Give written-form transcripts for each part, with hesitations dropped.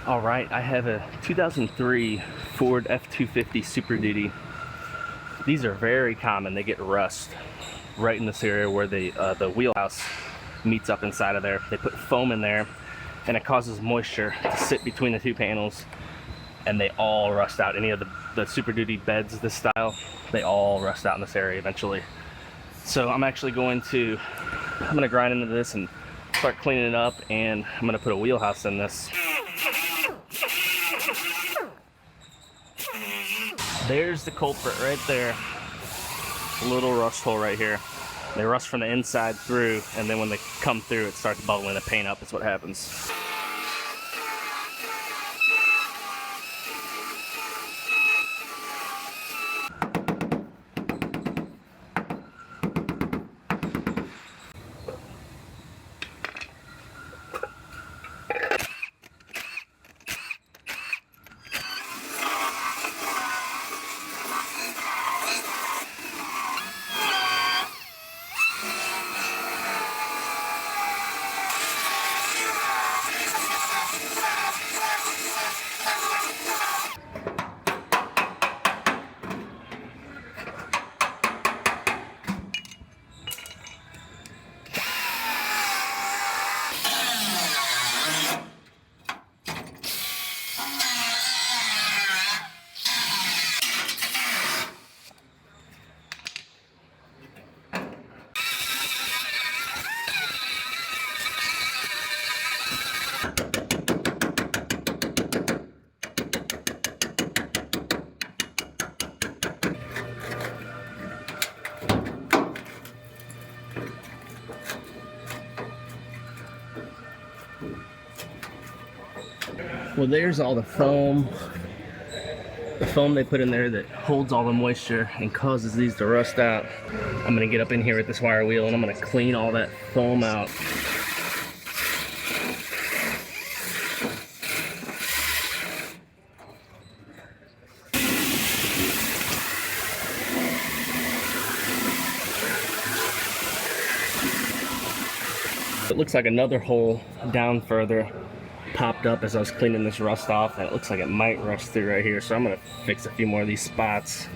All right, I have a 2003 Ford F-250 Superduty. These are very common. They get rust right in this area where the wheelhouse meets up inside of there. They put foam in there and it causes moisture to sit between the two panels, and they all rust out. Any of the Superduty beds this style, they all rust out in this area eventually. So I'm actually going to grind into this and start cleaning it up, and I'm gonna put a wheelhouse in this. There's the culprit right there. A little rust hole right here. They rust from the inside through, and then when they come through, it starts bubbling the paint up. That's what happens. Well, there's all the foam they put in there that holds all the moisture and causes these to rust out. I'm gonna get up in here with this wire wheel and I'm gonna clean all that foam out. It looks like another hole down further popped up as I was cleaning this rust off, and it looks like it might rust through right here, so I'm gonna fix a few more of these spots.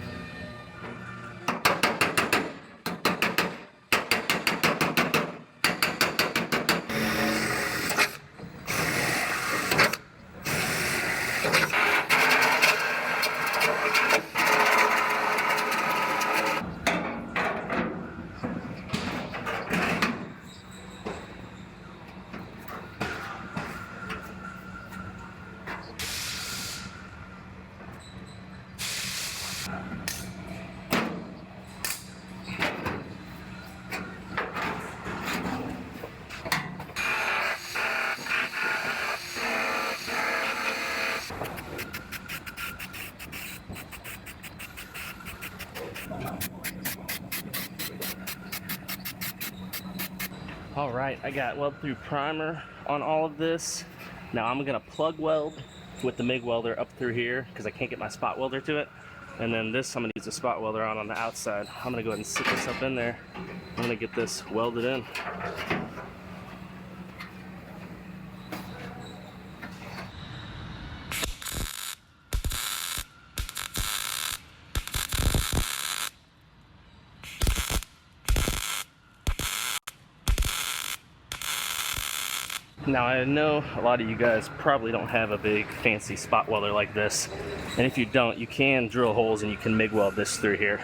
All right, I got weld through primer on all of this. Now I'm gonna plug weld with the MIG welder up through here because I can't get my spot welder to it. And then this, I'm gonna use a spot welder on the outside. I'm gonna go ahead and sit this up in there. I'm gonna get this welded in. Now I know a lot of you guys probably don't have a big fancy spot welder like this, and if you don't, you can drill holes and you can MIG weld this through here.